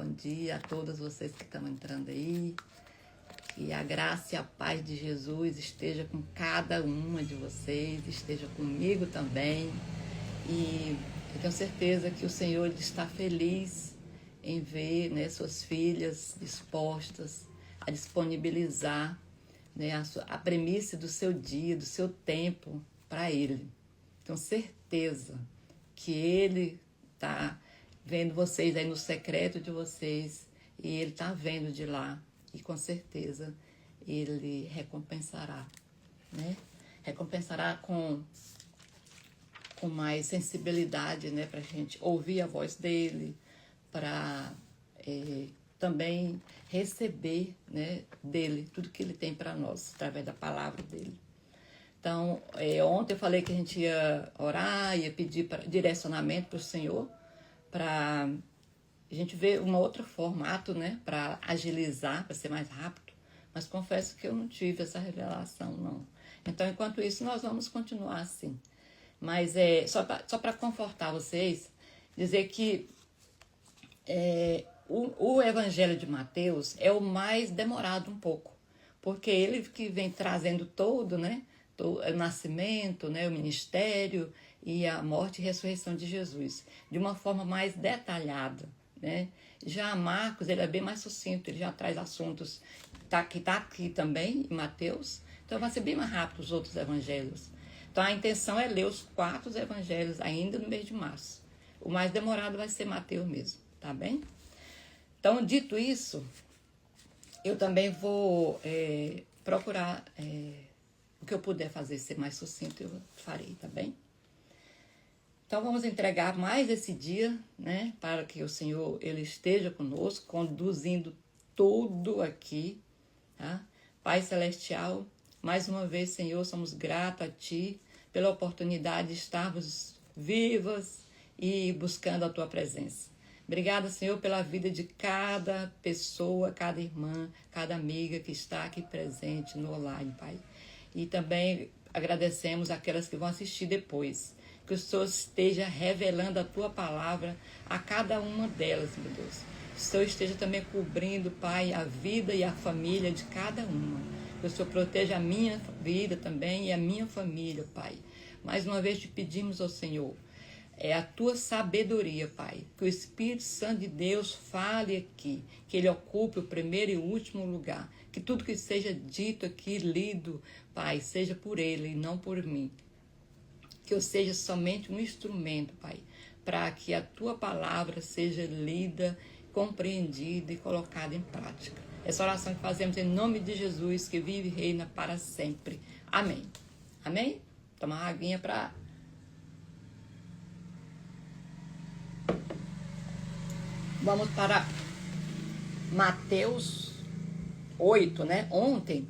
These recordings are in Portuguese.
bom dia a todas vocês que estão entrando aí. Que a graça e a paz de Jesus esteja com cada uma de vocês, esteja comigo também. E eu tenho certeza que o Senhor está feliz em ver, né, suas filhas dispostas a disponibilizar, né, a premissa do seu dia, do seu tempo para Ele. Tenho certeza que Ele está vendo vocês aí no secreto de vocês e Ele está vendo de lá e com certeza Ele recompensará, né? Recompensará com mais sensibilidade, né? Para a gente ouvir a voz dEle, para também receber, né, dEle tudo que Ele tem para nós, através da palavra dEle. Então, ontem eu falei que a gente ia orar, ia pedir direcionamento para o Senhor, para a gente ver um outro formato, né, para agilizar, para ser mais rápido, mas confesso que eu não tive essa revelação, não. Então, enquanto isso, nós vamos continuar assim. Mas só para confortar vocês, dizer que o Evangelho de Mateus é o mais demorado um pouco, porque ele que vem trazendo todo, né, o nascimento, né, o ministério e a morte e ressurreição de Jesus, de uma forma mais detalhada, né? Já Marcos, ele é bem mais sucinto, ele já traz assuntos que está aqui também em Mateus, então vai ser bem mais rápido os outros evangelhos. Então a intenção é ler os 4 evangelhos ainda no mês de março. O mais demorado vai ser Mateus mesmo, tá bem? Então, dito isso, eu também vou procurar o que eu puder fazer ser mais sucinto, eu farei, tá bem? Então, vamos entregar mais esse dia, né, para que o Senhor ele esteja conosco, conduzindo tudo aqui, tá? Pai Celestial, mais uma vez, Senhor, somos gratos a Ti pela oportunidade de estarmos vivas e buscando a Tua presença. Obrigada, Senhor, pela vida de cada pessoa, cada irmã, cada amiga que está aqui presente no online, Pai. E também agradecemos aquelas que vão assistir depois. Que o Senhor esteja revelando a Tua palavra a cada uma delas, meu Deus. Que o Senhor esteja também cobrindo, Pai, a vida e a família de cada uma. Que o Senhor proteja a minha vida também e a minha família, Pai. Mais uma vez te pedimos ao Senhor, a Tua sabedoria, Pai. Que o Espírito Santo de Deus fale aqui, que Ele ocupe o primeiro e o último lugar. Que tudo que seja dito aqui, lido, Pai, seja por Ele e não por mim. Que eu seja somente um instrumento, Pai, para que a Tua palavra seja lida, compreendida e colocada em prática. Essa oração que fazemos em nome de Jesus, que vive e reina para sempre. Amém. Amém? Toma uma aguinha para... Vamos para Mateus 8, né? Ontem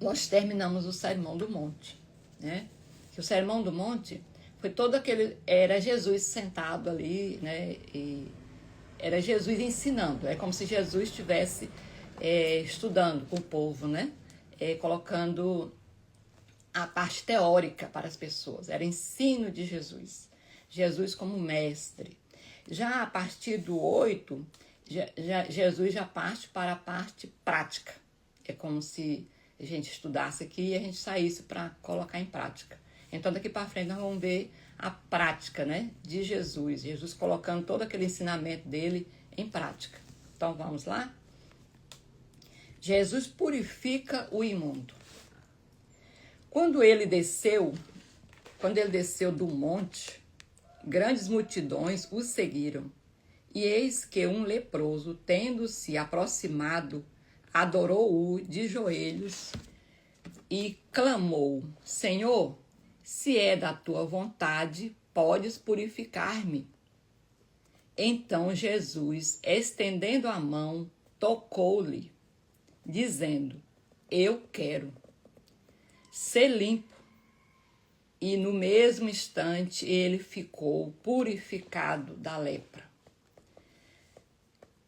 nós terminamos o Sermão do Monte, né? Que o Sermão do Monte foi todo aquele... Era Jesus sentado ali, né? E era Jesus ensinando. É como se Jesus estivesse estudando com o povo, né? Colocando a parte teórica para as pessoas. Era ensino de Jesus. Jesus como mestre. Já a partir do 8, Jesus já parte para a parte prática. É como se a gente estudasse aqui e a gente saísse para colocar em prática. Então, daqui para frente, nós vamos ver a prática, né, de Jesus. Jesus colocando todo aquele ensinamento dele em prática. Então, vamos lá? Jesus purifica o imundo. Quando ele desceu do monte, grandes multidões o seguiram. E eis que um leproso, tendo-se aproximado, adorou-o de joelhos e clamou: Senhor, se é da tua vontade, podes purificar-me. Então Jesus, estendendo a mão, tocou-lhe, dizendo: Eu quero ser limpo. E no mesmo instante ele ficou purificado da lepra.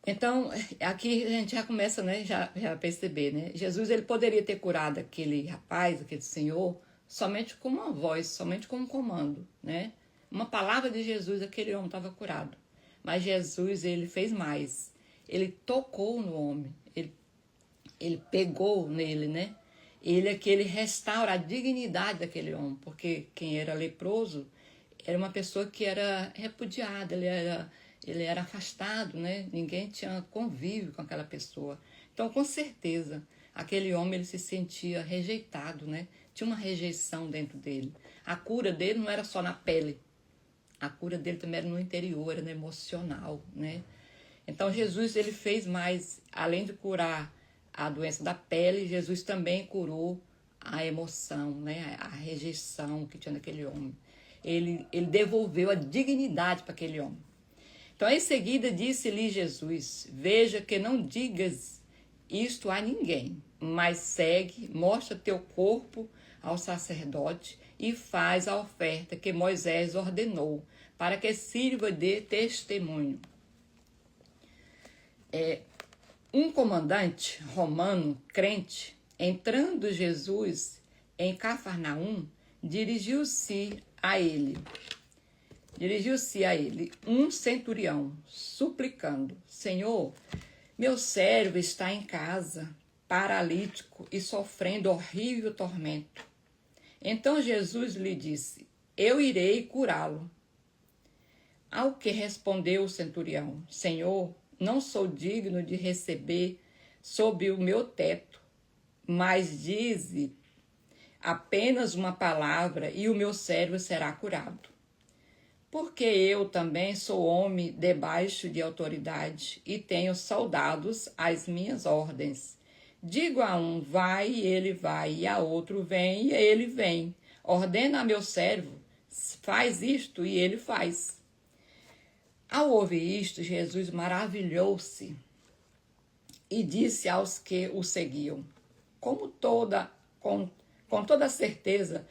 Então, aqui a gente já começa, né, já a perceber, né? Jesus ele poderia ter curado aquele rapaz, aquele senhor, somente com uma voz, somente com um comando, né? Uma palavra de Jesus, aquele homem estava curado. Mas Jesus, ele fez mais. Ele tocou no homem, ele pegou nele, né? Ele é que ele restaura a dignidade daquele homem, porque quem era leproso era uma pessoa que era repudiada, ele era afastado, né? Ninguém tinha convívio com aquela pessoa. Então, com certeza, aquele homem ele se sentia rejeitado, né? Tinha uma rejeição dentro dele. A cura dele não era só na pele, a cura dele também era no interior, era no emocional, né? Então, Jesus ele fez mais, além de curar a doença da pele, Jesus também curou a emoção, né? A rejeição que tinha naquele homem. Ele devolveu a dignidade para aquele homem. Então, em seguida, disse-lhe Jesus: veja que não digas isto a ninguém, mas segue, mostra teu corpo ao sacerdote e faz a oferta que Moisés ordenou, para que sirva de testemunho. Um comandante romano crente, entrando Jesus em Cafarnaum, dirigiu-se a ele um centurião, suplicando: Senhor, meu servo está em casa, paralítico e sofrendo horrível tormento. Então Jesus lhe disse: eu irei curá-lo. Ao que respondeu o centurião: Senhor, não sou digno de receber sob o meu teto, mas dize apenas uma palavra e o meu servo será curado. Porque eu também sou homem debaixo de autoridade e tenho soldados às minhas ordens. Digo a um, vai, e ele vai, e a outro, vem, e ele vem. Ordena a meu servo, faz isto, e ele faz. Ao ouvir isto, Jesus maravilhou-se e disse aos que o seguiam: com toda certeza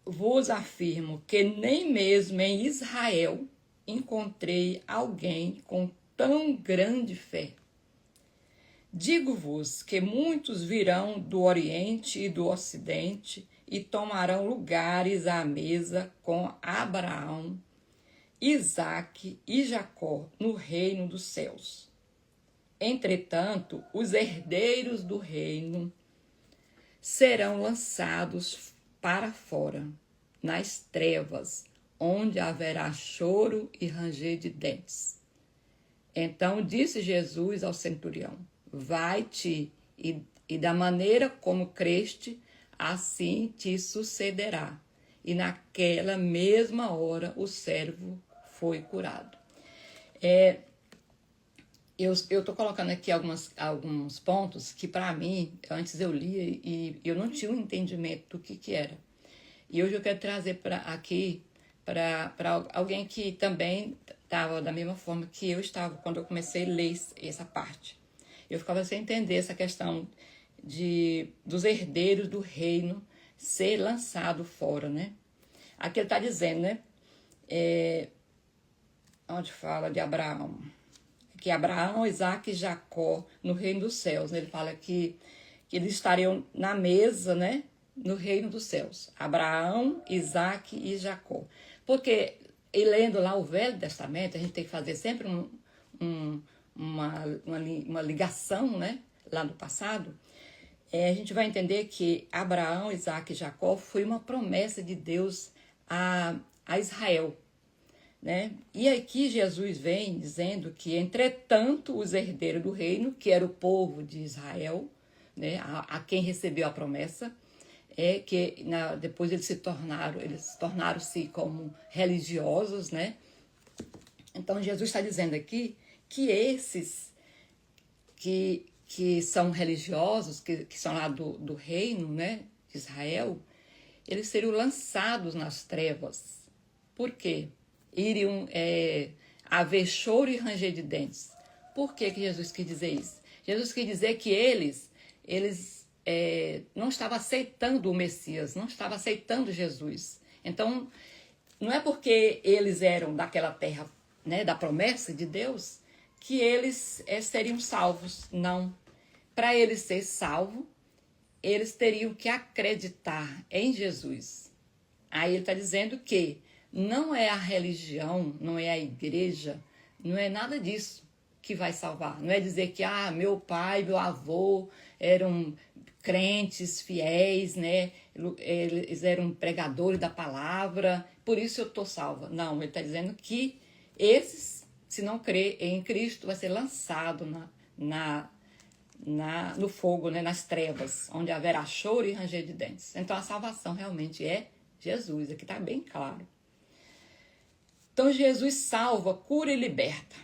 vos afirmo que nem mesmo em Israel encontrei alguém com tão grande fé. Digo-vos que muitos virão do Oriente e do Ocidente e tomarão lugares à mesa com Abraão, Isaque e Jacó no reino dos céus. Entretanto, os herdeiros do reino serão lançados para fora, nas trevas, onde haverá choro e ranger de dentes. Então disse Jesus ao centurião: vai-te, e da maneira como creste, assim te sucederá. E naquela mesma hora o servo foi curado. Eu estou colocando aqui alguns pontos que, para mim, antes eu lia e eu não tinha um entendimento do que era. E hoje eu quero trazer aqui para alguém que também estava da mesma forma que eu estava quando eu comecei a ler essa parte. Eu ficava sem entender essa questão dos herdeiros do reino ser lançado fora, né? Aqui ele está dizendo, né? Onde fala de Abraão, que Abraão, Isaque e Jacó no reino dos céus, né? Ele fala que eles estariam na mesa, né? No reino dos céus. Abraão, Isaque e Jacó. Porque, e lendo lá o Velho Testamento, a gente tem que fazer sempre uma ligação, né? Lá no passado, a gente vai entender que Abraão, Isaque e Jacó foi uma promessa de Deus a Israel, né? E aqui Jesus vem dizendo que, entretanto, os herdeiros do reino, que era o povo de Israel, né, a quem recebeu a promessa, depois eles tornaram-se como religiosos, né? Então Jesus está dizendo aqui que esses que são religiosos, que são lá do reino, né, de Israel, eles seriam lançados nas trevas. Por quê? Iriam haver choro e ranger de dentes. Por que Jesus quis dizer isso? Jesus quis dizer que eles não estavam aceitando o Messias, não estavam aceitando Jesus. Então, não é porque eles eram daquela terra, né, da promessa de Deus, que eles seriam salvos. Não. Para eles ser salvos, eles teriam que acreditar em Jesus. Aí ele está dizendo que não é a religião, não é a igreja, não é nada disso que vai salvar. Não é dizer que meu pai, meu avô eram crentes, fiéis, né? Eles eram pregadores da palavra, por isso eu estou salva. Não, ele está dizendo que esses, se não crer em Cristo, vai ser lançado no fogo, né? Nas trevas, onde haverá choro e ranger de dentes. Então a salvação realmente é Jesus, aqui está bem claro. Então Jesus salva, cura e liberta.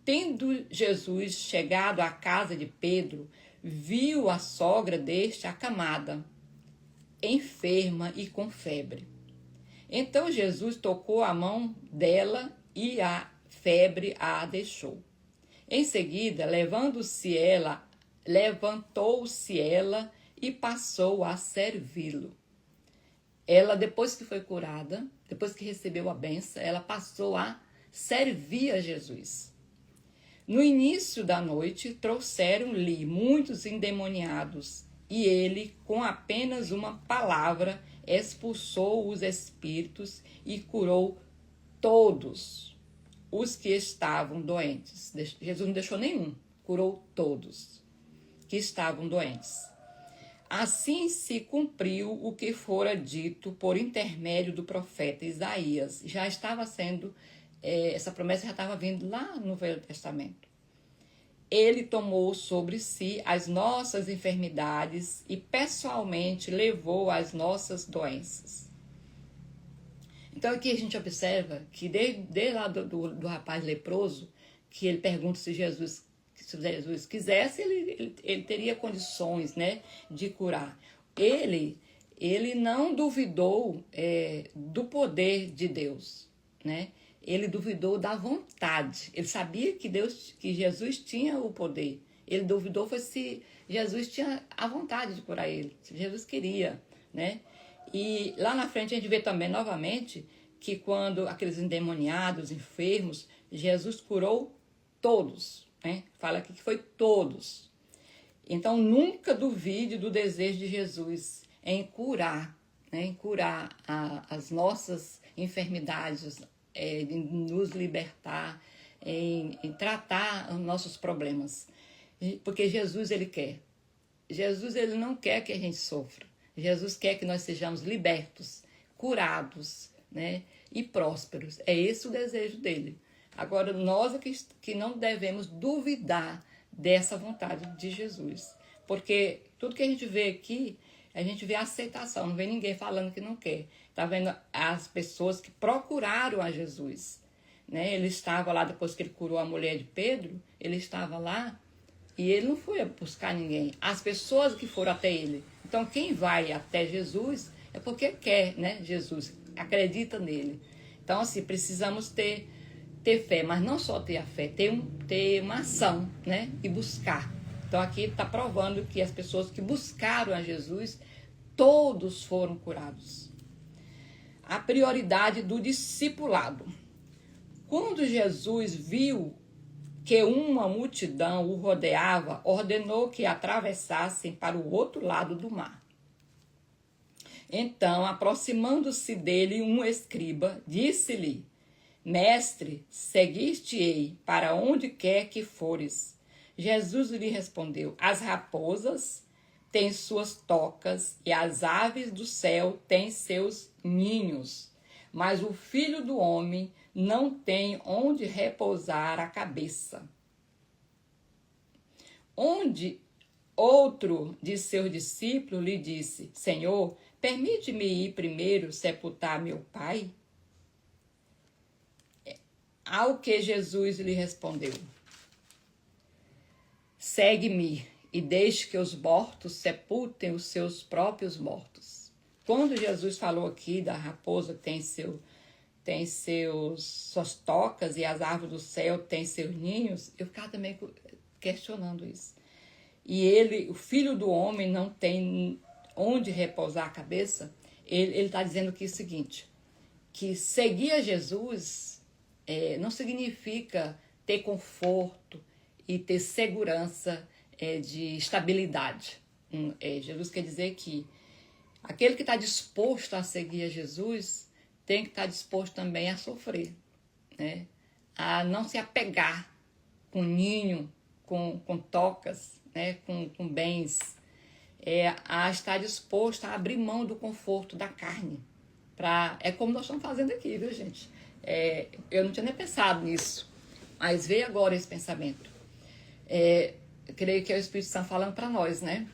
Tendo Jesus chegado à casa de Pedro, viu a sogra deste acamada, enferma e com febre. Então Jesus tocou a mão dela e a febre a deixou. Em seguida, levantou-se ela e passou a servi-lo. Ela, depois que foi curada, depois que recebeu a bênção, ela passou a servir a Jesus. No início da noite, trouxeram-lhe muitos endemoniados, e ele, com apenas uma palavra, expulsou os espíritos e curou todos os que estavam doentes. Jesus não deixou nenhum, curou todos que estavam doentes. Assim se cumpriu o que fora dito por intermédio do profeta Isaías. Já estava sendo, essa promessa já estava vindo lá no Velho Testamento. Ele tomou sobre si as nossas enfermidades e pessoalmente levou as nossas doenças. Então aqui a gente observa que desde lá do rapaz leproso, que ele pergunta se Jesus quisesse, ele teria condições, né, de curar. Ele não duvidou do poder de Deus, né? Ele duvidou da vontade. Ele sabia que Jesus tinha o poder. Ele duvidou foi se Jesus tinha a vontade de curar ele, se Jesus queria, né? E lá na frente a gente vê também novamente que quando aqueles endemoniados, enfermos, Jesus curou todos, né? Fala aqui que foi todos. Então nunca duvide do desejo de Jesus em curar, né? Em curar as nossas enfermidades, em nos libertar, em tratar os nossos problemas. Porque Jesus, ele quer. Jesus, ele não quer que a gente sofra. Jesus quer que nós sejamos libertos, curados, né, e prósperos. É esse o desejo dele. Agora, nós que não devemos duvidar dessa vontade de Jesus. Porque tudo que a gente vê aqui, a gente vê a aceitação, não vê ninguém falando que não quer. Está vendo as pessoas que procuraram a Jesus, né? Ele estava lá, depois que ele curou a mulher de Pedro, ele estava lá e ele não foi buscar ninguém. As pessoas que foram até ele. Então, quem vai até Jesus é porque quer, né? Jesus acredita nele. Então, assim, precisamos ter fé, mas não só ter a fé, ter uma ação, né? E buscar. Então, aqui está provando que as pessoas que buscaram a Jesus, todos foram curados. A prioridade do discipulado. Quando Jesus viu que uma multidão o rodeava, ordenou que atravessassem para o outro lado do mar. Então, aproximando-se dele um escriba, disse-lhe: Mestre, seguir-te-ei para onde quer que fores. Jesus lhe respondeu: As raposas têm suas tocas e as aves do céu têm seus ninhos, mas o Filho do Homem não tem onde repousar a cabeça. Onde outro de seus discípulos lhe disse: Senhor, permite-me ir primeiro sepultar meu pai? Ao que Jesus lhe respondeu: Segue-me e deixe que os mortos sepultem os seus próprios mortos. Quando Jesus falou aqui da raposa que tem suas tocas e as árvores do céu têm seus ninhos, eu ficava também questionando isso. E ele, o Filho do Homem, não tem onde repousar a cabeça. Ele está dizendo aqui o seguinte, que seguir a Jesus não significa ter conforto e ter segurança de estabilidade. Jesus quer dizer que aquele que está disposto a seguir a Jesus tem que estar disposto também a sofrer, né? A não se apegar com ninho, com tocas, né? com bens, a estar disposto a abrir mão do conforto da carne. É como nós estamos fazendo aqui, viu, gente? Eu não tinha nem pensado nisso, mas veio agora esse pensamento. Eu creio que é o Espírito Santo falando para nós, né?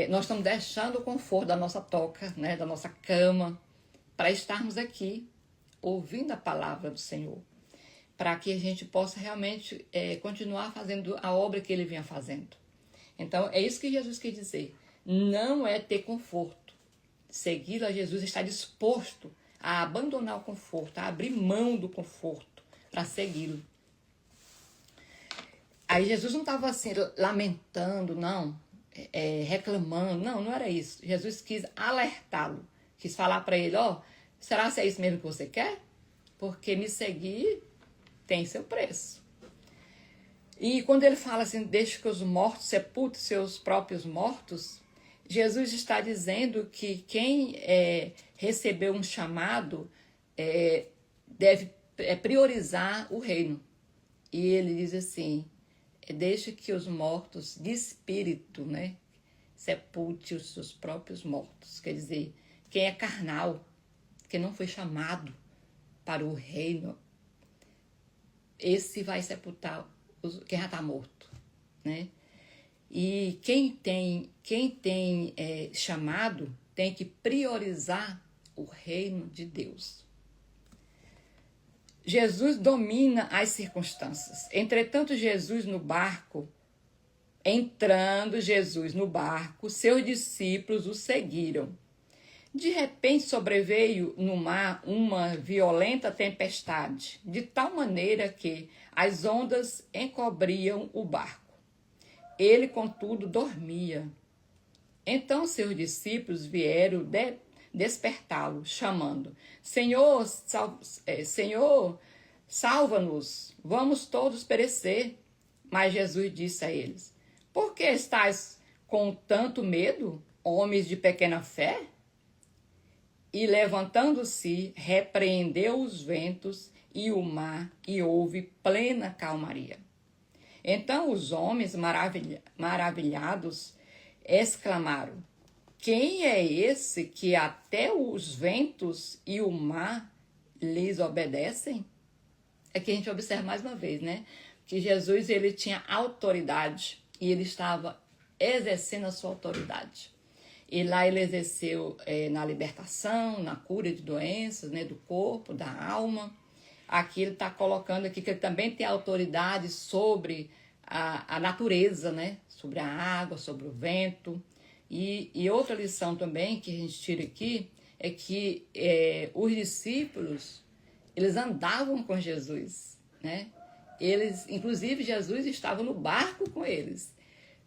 Nós estamos deixando o conforto da nossa toca, né? Da nossa cama, para estarmos aqui ouvindo a palavra do Senhor, para que a gente possa realmente continuar fazendo a obra que ele vinha fazendo. Então, é isso que Jesus quer dizer. Não é ter conforto. Seguir a Jesus, está disposto a abandonar o conforto, a abrir mão do conforto para segui-lo. Aí Jesus não estava assim lamentando, não, reclamando, não era isso. Jesus quis alertá-lo, quis falar para ele, será que é isso mesmo que você quer? Porque me seguir tem seu preço. E quando ele fala assim, deixe que os mortos sepultem seus próprios mortos, Jesus está dizendo que quem recebeu um chamado deve priorizar o reino. E ele diz assim, deixe que os mortos de espírito, né, sepulte os seus próprios mortos. Quer dizer, quem é carnal, quem não foi chamado para o reino, esse vai sepultar quem já está morto, né? E quem tem chamado tem que priorizar o reino de Deus. Jesus domina as circunstâncias. Entretanto, entrando Jesus no barco, seus discípulos o seguiram. De repente sobreveio no mar uma violenta tempestade, de tal maneira que as ondas encobriam o barco. Ele, contudo, dormia. Então seus discípulos vieram despertá-lo, chamando, Senhor, salva-nos, vamos todos perecer. Mas Jesus disse a eles, por que estáis com tanto medo, homens de pequena fé? E levantando-se, repreendeu os ventos e o mar, e houve plena calmaria. Então os homens maravilhados exclamaram, quem é esse que até os ventos e o mar lhes obedecem? Aqui a gente observa mais uma vez, né? Que Jesus, ele tinha autoridade e ele estava exercendo a sua autoridade. E lá ele exerceu na libertação, na cura de doenças, né, do corpo, da alma. Aqui ele está colocando aqui que ele também tem autoridade sobre a natureza, né, sobre a água, sobre o vento. E outra lição também que a gente tira aqui é que os discípulos, eles andavam com Jesus, né? Inclusive Jesus estava no barco com eles.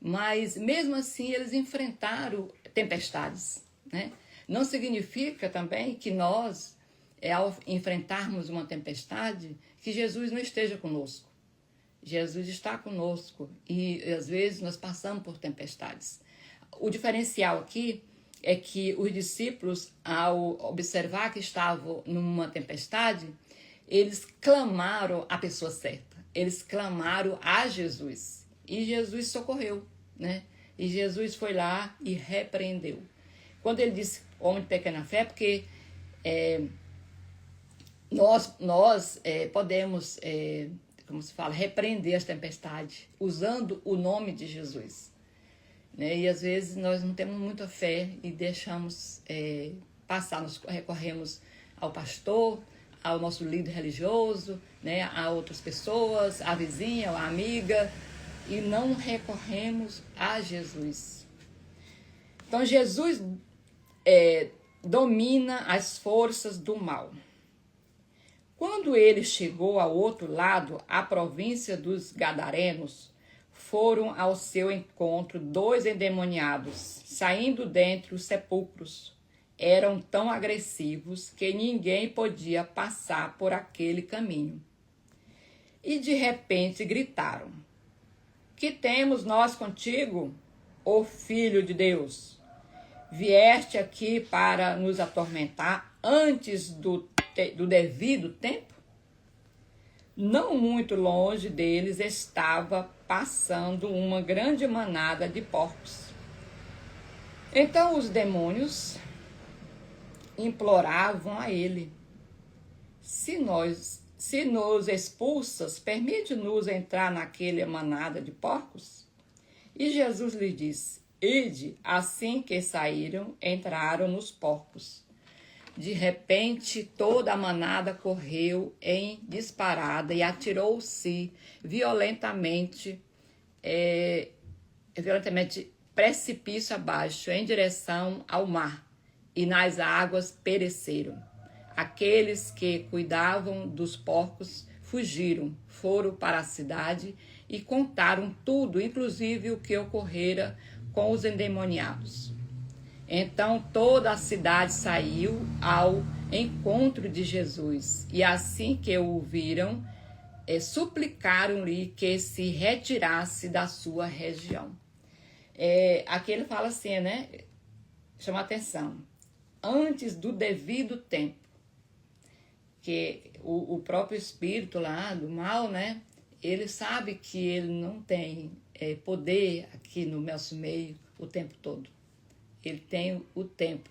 Mas mesmo assim eles enfrentaram tempestades, né? Não significa também que nós, ao enfrentarmos uma tempestade, que Jesus não esteja conosco. Jesus está conosco e às vezes nós passamos por tempestades. O diferencial aqui é que os discípulos, ao observar que estavam numa tempestade, eles clamaram a pessoa certa. Eles clamaram a Jesus. E Jesus socorreu, né? E Jesus foi lá e repreendeu. Quando ele disse homem de pequena fé, porque nós podemos, como se fala, repreender as tempestades usando o nome de Jesus. Né? E às vezes nós não temos muita fé e deixamos passar, nós recorremos ao pastor, ao nosso líder religioso, né? A outras pessoas, a vizinha, a amiga, e não recorremos a Jesus. Então Jesus domina as forças do mal. Quando ele chegou ao outro lado, a província dos Gadarenos, foram ao seu encontro 2 endemoniados, saindo dentre os sepulcros. Eram tão agressivos que ninguém podia passar por aquele caminho. E de repente gritaram, que temos nós contigo, ó Filho de Deus? Vieste aqui para nos atormentar antes do devido tempo? Não muito longe deles estava passando uma grande manada de porcos. Então os demônios imploravam a ele: se nos expulsas, permite-nos entrar naquela manada de porcos? E Jesus lhe disse: ide. Assim que saíram, entraram nos porcos. De repente, toda a manada correu em disparada e atirou-se violentamente precipício abaixo, em direção ao mar, e nas águas pereceram. Aqueles que cuidavam dos porcos fugiram, foram para a cidade e contaram tudo, inclusive o que ocorrera com os endemoniados. Então toda a cidade saiu ao encontro de Jesus, e assim que o viram, suplicaram-lhe que se retirasse da sua região. Aqui ele fala assim, né? Chama atenção. Antes do devido tempo, que o próprio espírito lá do mal, né? Ele sabe que ele não tem poder aqui no nosso meio o tempo todo. Ele tem o tempo.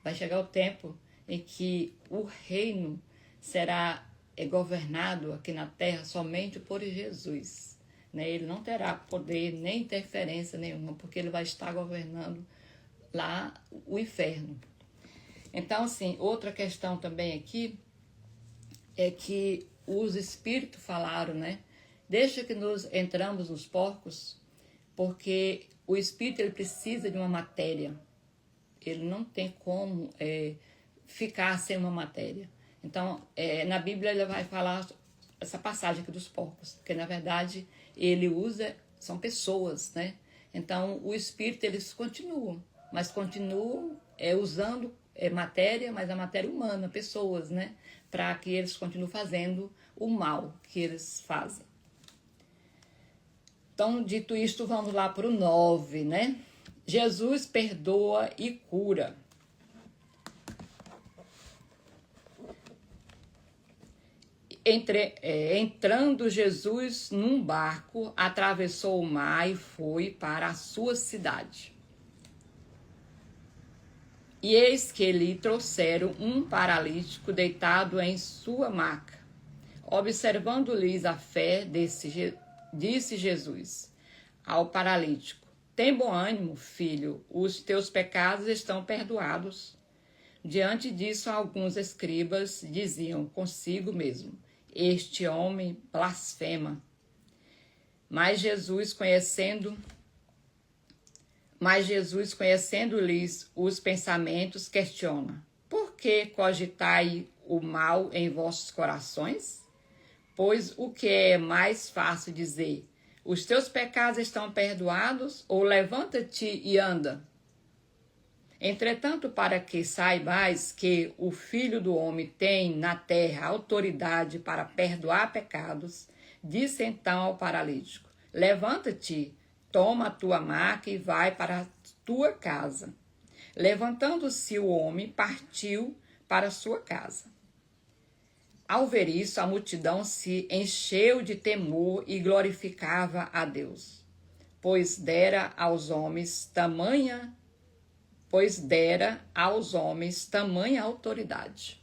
Vai chegar o tempo em que o reino será governado aqui na terra somente por Jesus. Né? Ele não terá poder nem interferência nenhuma, porque ele vai estar governando lá o inferno. Então, assim, outra questão também aqui é que os espíritos falaram, né? Deixa que nós entramos nos porcos, porque o espírito ele precisa de uma matéria. Ele não tem como ficar sem uma matéria. Então, na Bíblia ele vai falar essa passagem aqui dos porcos, porque na verdade ele usa, são pessoas, né? Então, o espírito eles continuam, mas continuam usando matéria, mas a matéria humana, pessoas, né? Para que eles continuem fazendo o mal que eles fazem. Então, dito isto, vamos lá para o 9, né? Jesus perdoa e cura. Entrando Jesus num barco, atravessou o mar e foi para a sua cidade. E eis que lhe trouxeram um paralítico deitado em sua maca. Observando-lhes a fé, disse Jesus ao paralítico: tem bom ânimo, filho, os teus pecados estão perdoados. Diante disso, alguns escribas diziam consigo mesmo: este homem blasfema. Mas Jesus, conhecendo-lhes os pensamentos, questiona: por que cogitai o mal em vossos corações? Pois o que é mais fácil dizer: os teus pecados estão perdoados, ou levanta-te e anda? Entretanto, para que saibais que o Filho do Homem tem na terra autoridade para perdoar pecados, disse então ao paralítico: levanta-te, toma a tua maca e vai para a tua casa. Levantando-se o homem, partiu para a sua casa. Ao ver isso, a multidão se encheu de temor e glorificava a Deus, pois dera aos homens tamanha autoridade.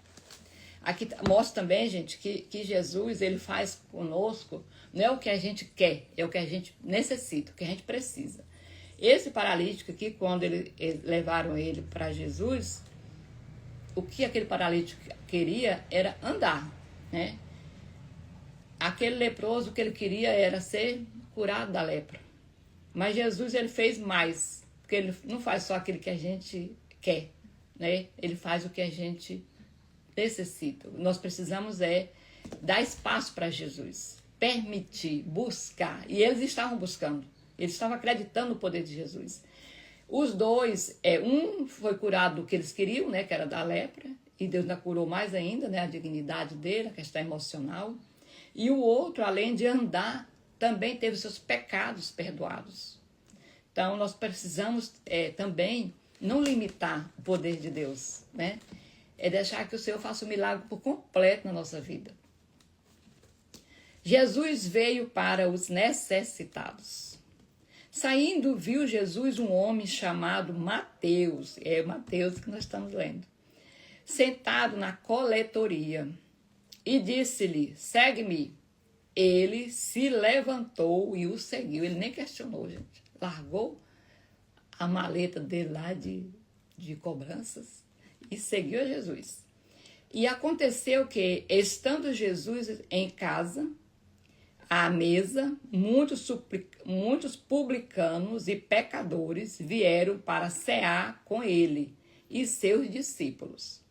Aqui mostra também, gente, que Jesus ele faz conosco não é o que a gente quer, é o que a gente necessita, o que a gente precisa. Esse paralítico aqui, quando eles levaram ele para Jesus, o que aquele paralítico queria era andar, né? Aquele leproso, o que ele queria era ser curado da lepra. Mas Jesus ele fez mais, porque ele não faz só aquilo que a gente quer, né? Ele faz o que a gente necessita. Nós precisamos dar espaço para Jesus, permitir, buscar. E eles estavam buscando, eles estavam acreditando no poder de Jesus. Os dois, um foi curado do que eles queriam, né? Que era da lepra, e Deus ainda curou mais ainda, né? A dignidade dele, a questão emocional. E o outro, além de andar, também teve seus pecados perdoados. Então, nós precisamos também não limitar o poder de Deus, né? É deixar que o Senhor faça o milagre por completo na nossa vida. Jesus veio para os necessitados. Saindo, viu Jesus um homem chamado Mateus, é Mateus que nós estamos lendo, sentado na coletoria, e disse-lhe, segue-me. Ele se levantou e o seguiu. Ele nem questionou, gente. Largou a maleta dele lá de cobranças e seguiu a Jesus. E aconteceu que, estando Jesus em casa, à mesa, muitos publicanos e pecadores vieram para cear com ele e seus discípulos.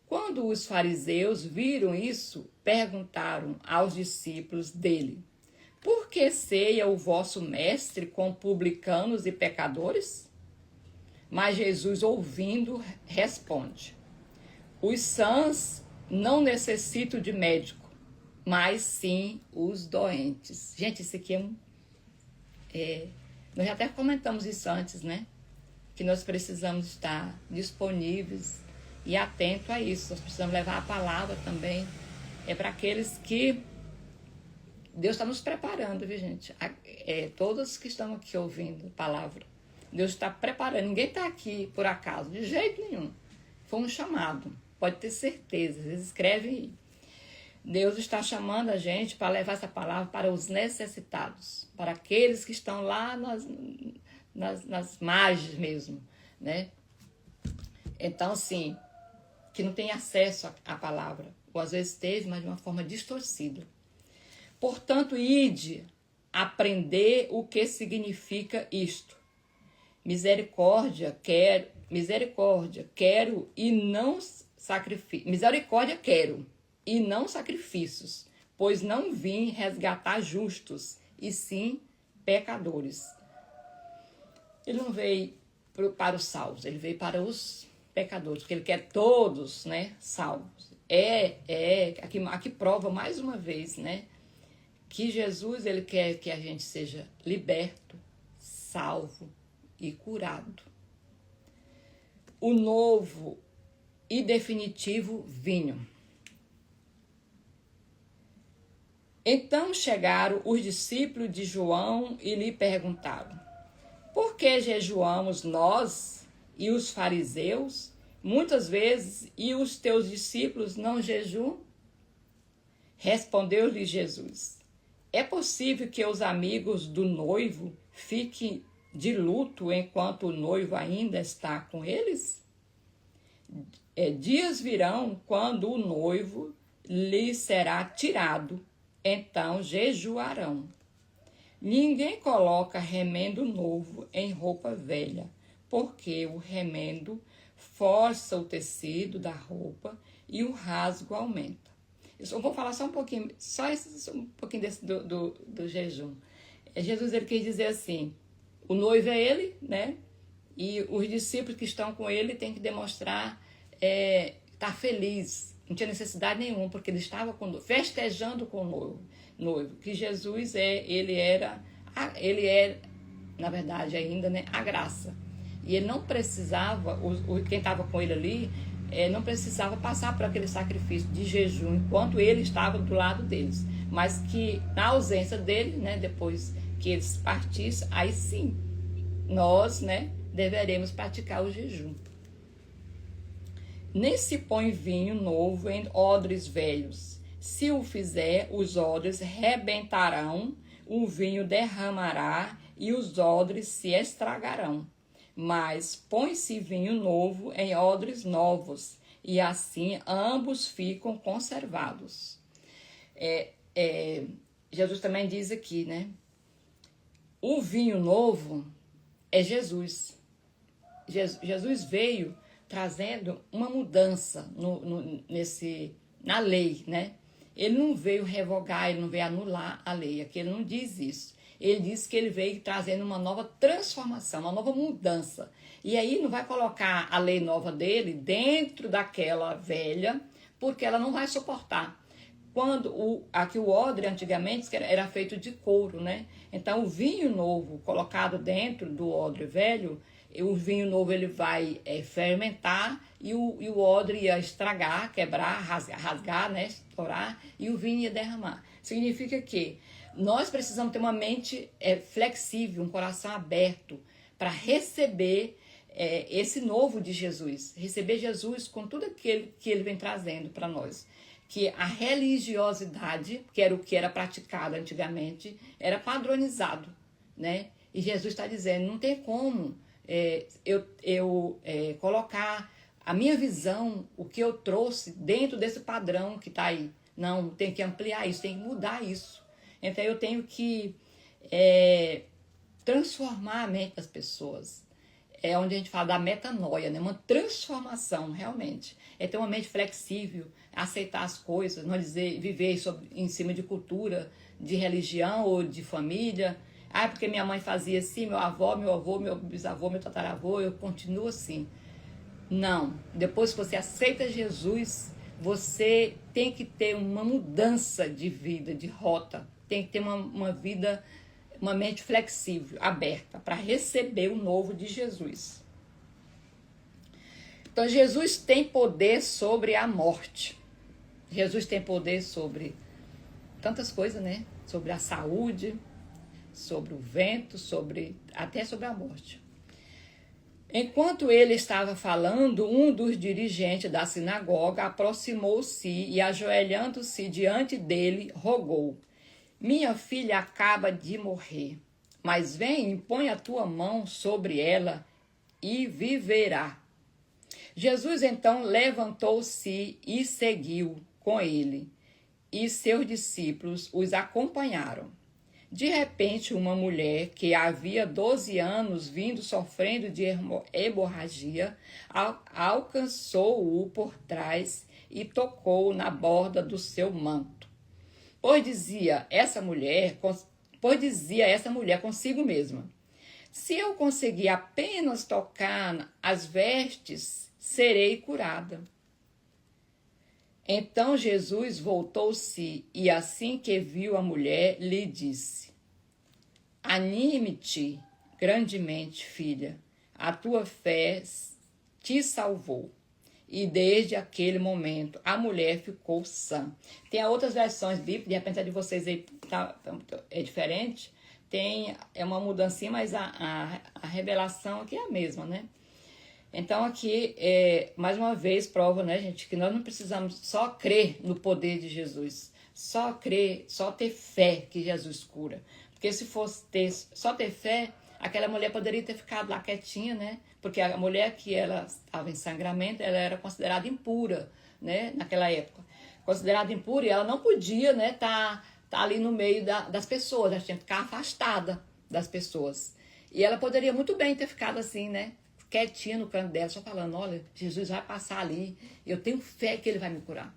Quando os fariseus viram isso, perguntaram aos discípulos dele, por que ceia o vosso mestre com publicanos e pecadores? Mas Jesus, ouvindo, responde, os sãos não necessitam de médico, mas sim os doentes. Gente, isso aqui nós já até comentamos isso antes, né? Que nós precisamos estar disponíveis e atentos a isso. Nós precisamos levar a palavra também. É para aqueles que Deus está nos preparando, viu, gente? Todos que estão aqui ouvindo a palavra, Deus está preparando. Ninguém está aqui por acaso, de jeito nenhum. Foi um chamado, pode ter certeza. Eles escrevem aí. Deus está chamando a gente para levar essa palavra para os necessitados, para aqueles que estão lá nas margens mesmo, né? Então, assim, que não tem acesso à palavra, ou às vezes teve, mas de uma forma distorcida. Portanto, ide aprender o que significa isto. Misericórdia quero e não sacrifício. Misericórdia quero e não sacrifícios, pois não vim resgatar justos, e sim pecadores. Ele não veio para os salvos, ele veio para os pecadores, porque ele quer todos, né, salvos. Aqui prova mais uma vez, né, que Jesus, ele quer que a gente seja liberto, salvo e curado. O novo e definitivo vinho. Então chegaram os discípulos de João e lhe perguntaram, por que jejuamos nós e os fariseus muitas vezes e os teus discípulos não jejuam? Respondeu-lhe Jesus, é possível que os amigos do noivo fiquem de luto enquanto o noivo ainda está com eles? Dias virão quando o noivo lhe será tirado, então jejuarão. Ninguém coloca remendo novo em roupa velha, porque o remendo força o tecido da roupa e o rasgo aumenta. Eu vou falar só um pouquinho, desse do jejum. Jesus, ele quis dizer assim, o noivo é ele, né? E os discípulos que estão com ele têm que demonstrar estar feliz. Não tinha necessidade nenhuma, porque ele estava festejando com o noivo. Que Jesus ele é, na verdade, ainda, né, a graça. E ele não precisava, quem estava com ele ali, não precisava passar por aquele sacrifício de jejum, enquanto ele estava do lado deles. Mas que, na ausência dele, né, depois que eles partissem, aí sim, nós, né, deveremos praticar o jejum. Nem se põe vinho novo em odres velhos. Se o fizer, os odres rebentarão, o vinho derramará e os odres se estragarão. Mas põe-se vinho novo em odres novos, e assim ambos ficam conservados. Jesus também diz aqui, né? O vinho novo é Jesus. Jesus veio trazendo uma mudança na lei, né? Ele não veio revogar, ele não veio anular a lei, aqui ele não diz isso. Ele diz que ele veio trazendo uma nova transformação, uma nova mudança. E aí não vai colocar a lei nova dele dentro daquela velha, porque ela não vai suportar. Quando o odre antigamente era feito de couro, né? Então o vinho novo colocado dentro do odre velho, o vinho novo ele vai fermentar e o odre ia estragar, quebrar, rasgar, né, estourar, e o vinho ia derramar. Significa que nós precisamos ter uma mente flexível, um coração aberto para receber esse novo de Jesus, receber Jesus com tudo aquilo que ele vem trazendo para nós. Que a religiosidade, que era o que era praticado antigamente, era padronizado, né? E Jesus está dizendo, não tem como eu colocar a minha visão, o que eu trouxe dentro desse padrão que está aí. Não, tem que ampliar isso, tem que mudar isso. Então eu tenho que transformar a mente das pessoas. É onde a gente fala da metanoia, né? Uma transformação, realmente. É ter uma mente flexível, aceitar as coisas, não viver em cima de cultura, de religião ou de família. Ah, porque minha mãe fazia assim, meu avô, meu bisavô, meu tataravô, eu continuo assim. Não. Depois que você aceita Jesus, você tem que ter uma mudança de vida, de rota. Tem que ter uma vida, uma mente flexível, aberta, para receber o novo de Jesus. Então, Jesus tem poder sobre a morte. Jesus tem poder sobre tantas coisas, né? Sobre a saúde, sobre o vento, até sobre a morte. Enquanto ele estava falando, um dos dirigentes da sinagoga aproximou-se e, ajoelhando-se diante dele, rogou: minha filha acaba de morrer, mas vem e põe a tua mão sobre ela e viverá. Jesus então levantou-se e seguiu com ele, e seus discípulos os acompanharam. De repente, uma mulher que havia 12 anos vindo sofrendo de hemorragia, alcançou-o por trás e tocou na borda do seu manto. Pois dizia essa mulher consigo mesma: se eu conseguir apenas tocar as vestes, serei curada. Então Jesus voltou-se e, assim que viu a mulher, lhe disse: anime-te grandemente, filha, a tua fé te salvou. E desde aquele momento a mulher ficou sã. Tem outras versões bíblicas, de repente a de vocês aí é diferente, é uma mudancinha, mas a revelação aqui é a mesma, né? Então aqui, mais uma vez, prova, né, gente, que nós não precisamos só crer no poder de Jesus, só ter fé que Jesus cura. Porque se fosse só ter fé, aquela mulher poderia ter ficado lá quietinha, né? Porque a mulher que ela estava em sangramento, ela era considerada impura, né? Naquela época. Considerada impura, e ela não podia, né, tá ali no meio das pessoas, ela tinha que ficar afastada das pessoas. E ela poderia muito bem ter ficado assim, né? Quietinha no canto dela, só falando: olha, Jesus vai passar ali, eu tenho fé que ele vai me curar.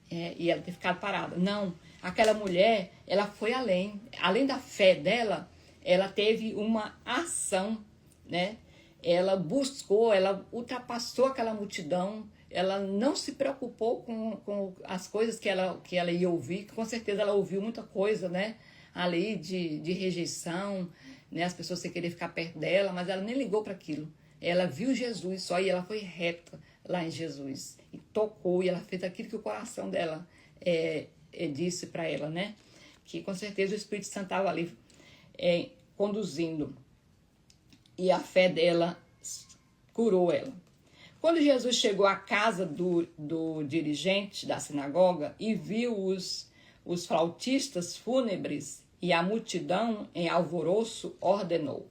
E ela ter ficado parada. Não, aquela mulher, ela foi além da fé dela, ela teve uma ação, né? Ela buscou, ela ultrapassou aquela multidão, ela não se preocupou com as coisas que ela ia ouvir, que com certeza ela ouviu muita coisa, né? Ali de rejeição, né? As pessoas sem querer ficar perto dela, mas ela nem ligou para aquilo. Ela viu Jesus só e ela foi reta lá em Jesus. E tocou, e ela fez aquilo que o coração dela disse para ela, né? Que com certeza o Espírito Santo estava ali conduzindo. E a fé dela curou ela. Quando Jesus chegou à casa do dirigente da sinagoga e viu os flautistas fúnebres e a multidão em alvoroço, ordenou: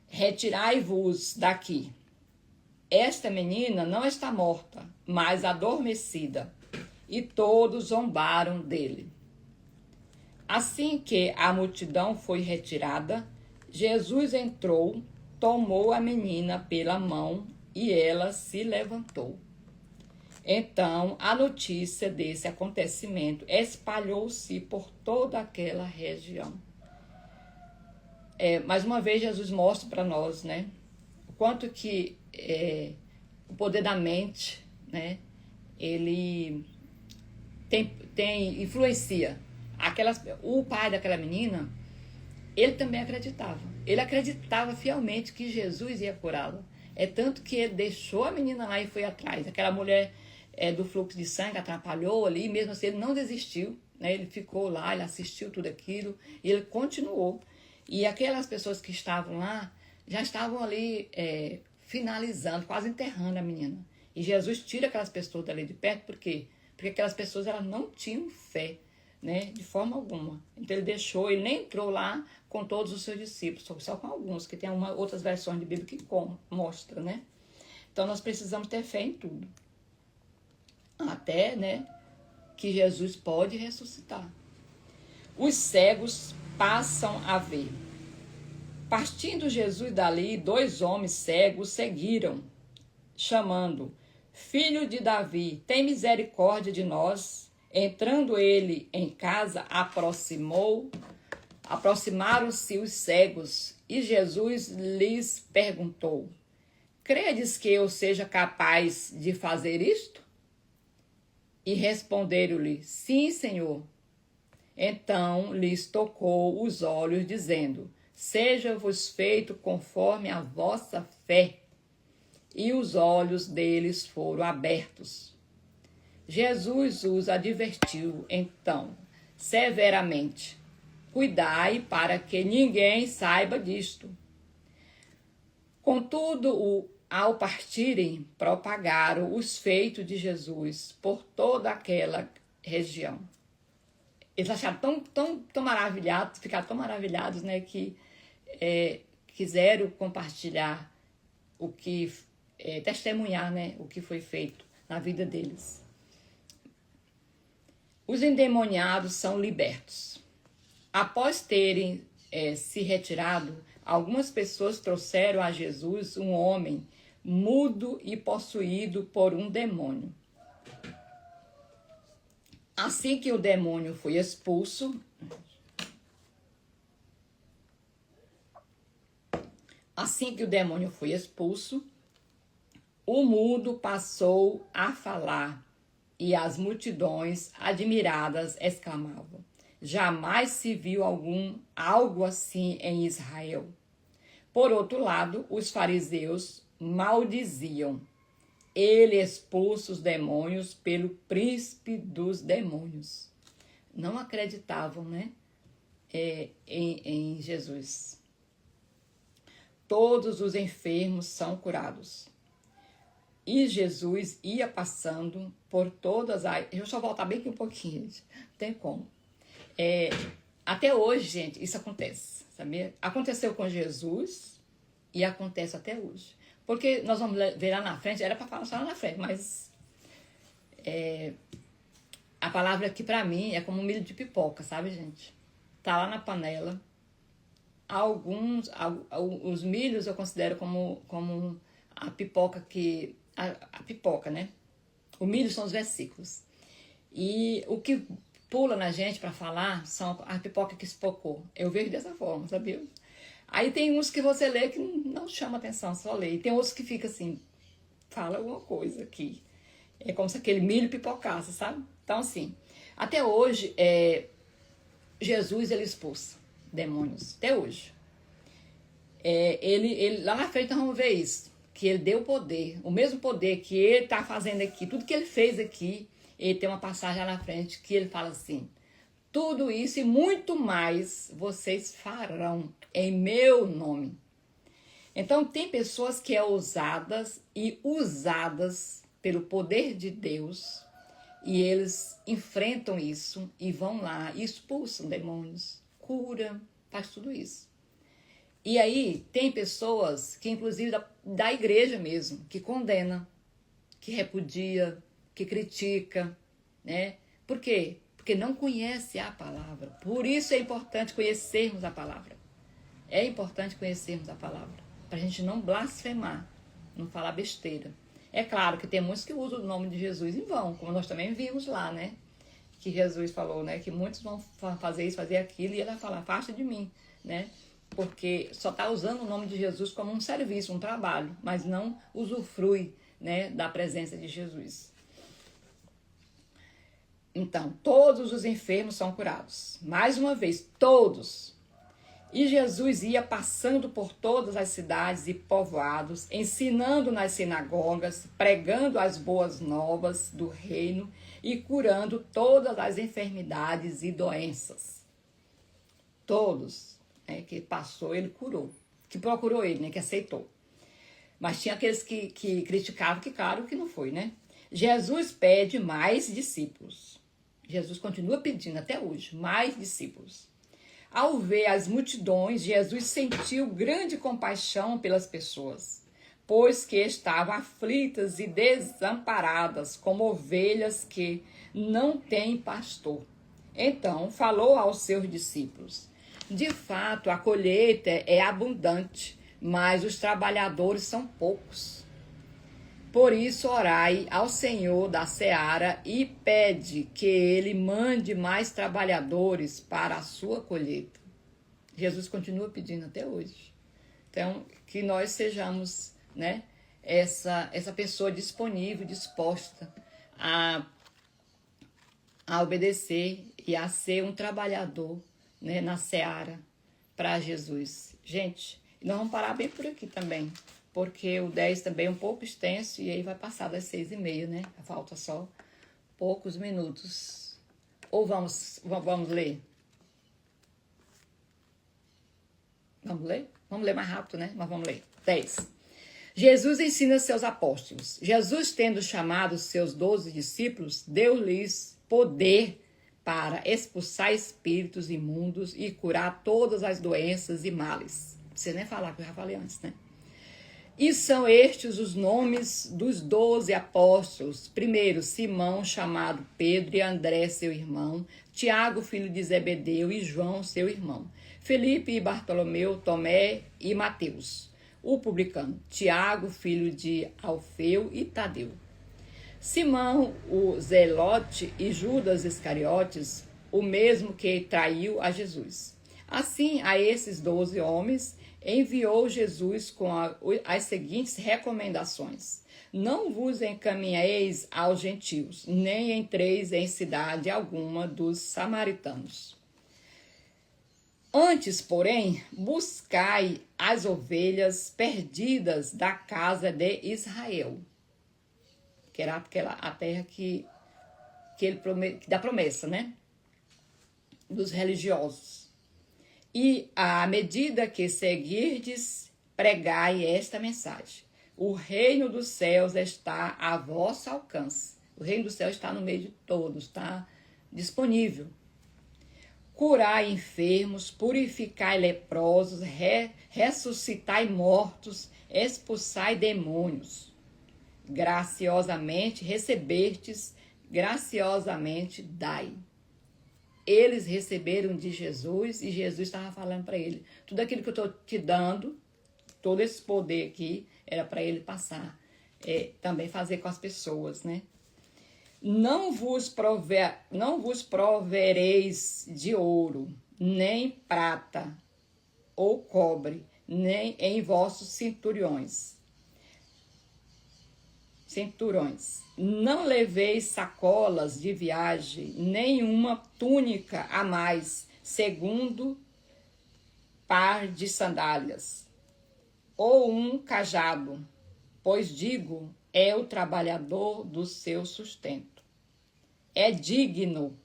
retirai-vos daqui. Esta menina não está morta, mas adormecida. E todos zombaram dele. Assim que a multidão foi retirada, Jesus entrou, tomou a menina pela mão e ela se levantou. Então, a notícia desse acontecimento espalhou-se por toda aquela região. Mais uma vez, Jesus mostra para nós, né, o quanto que o poder da mente, né, ele influencia. O pai daquela menina, ele também acreditava. Ele acreditava fielmente que Jesus ia curá-la. É tanto que ele deixou a menina lá e foi atrás. Aquela mulher do fluxo de sangue atrapalhou ali, mesmo assim ele não desistiu, né? Ele ficou lá, ele assistiu tudo aquilo e ele continuou. E aquelas pessoas que estavam lá já estavam ali finalizando, quase enterrando a menina. E Jesus tira aquelas pessoas dali de perto, por quê? Porque aquelas pessoas elas não tinham fé, né? De forma alguma. Então ele deixou, ele nem entrou lá com todos os seus discípulos, só com alguns, que tem outras versões de Bíblia que mostra, né? Então nós precisamos ter fé em tudo. Até, né, que Jesus pode ressuscitar. Os cegos passam a ver. Partindo Jesus dali, 2 homens cegos seguiram, chamando: Filho de Davi, tem misericórdia de nós. Entrando ele em casa, aproximaram-se os cegos, e Jesus lhes perguntou: Credes que eu seja capaz de fazer isto? E responderam-lhe: Sim, Senhor. Então lhes tocou os olhos, dizendo: Seja-vos feito conforme a vossa fé. E os olhos deles foram abertos. Jesus os advertiu, então, severamente: Cuidai para que ninguém saiba disto. Contudo, ao partirem, propagaram os feitos de Jesus por toda aquela região. Eles acharam tão maravilhados, ficaram tão maravilhados, né, que quiseram compartilhar o que, testemunhar, né, o que foi feito na vida deles. Os endemoniados são libertos. Após terem se retirado, algumas pessoas trouxeram a Jesus um homem mudo e possuído por um demônio. Assim que o demônio foi expulso, o mudo passou a falar e as multidões admiradas exclamavam: Jamais se viu algo assim em Israel. Por outro lado, os fariseus maldiziam: Ele expulsa os demônios pelo príncipe dos demônios. Não acreditavam, né, em Jesus. Todos os enfermos são curados. E Jesus ia passando por todas as... Deixa eu só voltar bem aqui um pouquinho, gente. Não tem como. Até hoje, gente, isso acontece, sabia? Aconteceu com Jesus e acontece até hoje. Porque nós vamos ver lá na frente, era para falar só lá na frente, mas a palavra aqui para mim é como um milho de pipoca, sabe, gente? Tá lá na panela. Os milhos eu considero como a pipoca que... A pipoca, né? O milho são os versículos. E o que pula na gente para falar são a pipoca que espocou. Eu vejo dessa forma, sabia? Aí tem uns que você lê que não chama atenção, só lê. E tem outros que fica assim, fala alguma coisa aqui. É como se aquele milho pipocasse, sabe? Então, assim, até hoje, Jesus, ele expulsa demônios. Até hoje. Ele, lá na frente nós vamos ver isso. Que ele deu poder. O mesmo poder que ele está fazendo aqui. Tudo que ele fez aqui, ele tem uma passagem lá na frente que ele fala assim: tudo isso e muito mais vocês farão em meu nome. Então tem pessoas que ousadas e usadas pelo poder de Deus e eles enfrentam isso e vão lá e expulsam demônios, cura, faz tudo isso. E aí tem pessoas que inclusive da igreja mesmo, que condena, que repudia, que critica, né? Por quê? Porque não conhece a palavra. Por isso é importante conhecermos a palavra. É importante conhecermos a palavra, para a gente não blasfemar, não falar besteira. É claro que tem muitos que usam o nome de Jesus em vão, como nós também vimos lá, né? Que Jesus falou, né? Que muitos vão fazer isso, fazer aquilo, e ele vai falar: afasta de mim, né? Porque só está usando o nome de Jesus como um serviço, um trabalho, mas não usufrui, né, da presença de Jesus. Então, todos os enfermos são curados. Mais uma vez, todos. E Jesus ia passando por todas as cidades e povoados, ensinando nas sinagogas, pregando as boas novas do reino e curando todas as enfermidades e doenças. Todos, né, que passou, ele curou. Que procurou ele, né, que aceitou. Mas tinha aqueles que criticavam, que claro que não foi, né? Jesus pede mais discípulos. Jesus continua pedindo até hoje, mais discípulos. Ao ver as multidões, Jesus sentiu grande compaixão pelas pessoas, pois que estavam aflitas e desamparadas, como ovelhas que não têm pastor. Então, falou aos seus discípulos: de fato, a colheita é abundante, mas os trabalhadores são poucos. Por isso, orai ao Senhor da seara e pede que ele mande mais trabalhadores para a sua colheita. Jesus continua pedindo até hoje. Então, que nós sejamos, né, essa pessoa disponível, disposta a obedecer e a ser um trabalhador, né, na seara para Jesus. Gente, nós vamos parar bem por aqui também, porque o 10 também é um pouco extenso e aí vai passar das 6h30, né? Falta só poucos minutos. Ou vamos ler? Vamos ler? Vamos ler mais rápido, né? Mas vamos ler. 10. Jesus ensina seus apóstolos. Jesus, tendo chamado seus 12 discípulos, deu-lhes poder para expulsar espíritos imundos e curar todas as doenças e males. Não precisa nem falar, que eu já falei antes, né? E são estes os nomes dos 12 apóstolos. Primeiro, Simão, chamado Pedro, e André, seu irmão, Tiago, filho de Zebedeu, e João, seu irmão, Felipe e Bartolomeu, Tomé e Mateus, o publicano, Tiago, filho de Alfeu, e Tadeu, Simão, o Zelote, e Judas Iscariotes, o mesmo que traiu a Jesus. Assim, a esses 12 homens enviou Jesus com as seguintes recomendações: não vos encaminheis aos gentios, nem entreis em cidade alguma dos samaritanos. Antes, porém, buscai as ovelhas perdidas da casa de Israel, que era a terra que da promessa, né? Dos religiosos. E à medida que seguirdes, pregai esta mensagem: o reino dos céus está a vosso alcance. O reino dos céus está no meio de todos, está disponível. Curai enfermos, purificai leprosos, ressuscitai mortos, expulsai demônios. Graciosamente recebestes, graciosamente dai. Eles receberam de Jesus e Jesus estava falando para ele: tudo aquilo que eu estou te dando, todo esse poder aqui, era para ele passar, também fazer com as pessoas, né? Não vos provereis de ouro, nem prata ou cobre, nem em vossos cinturões. Não leveis sacolas de viagem, nem uma túnica a mais, segundo par de sandálias, ou um cajado, pois digo, é o trabalhador do seu sustento. É digno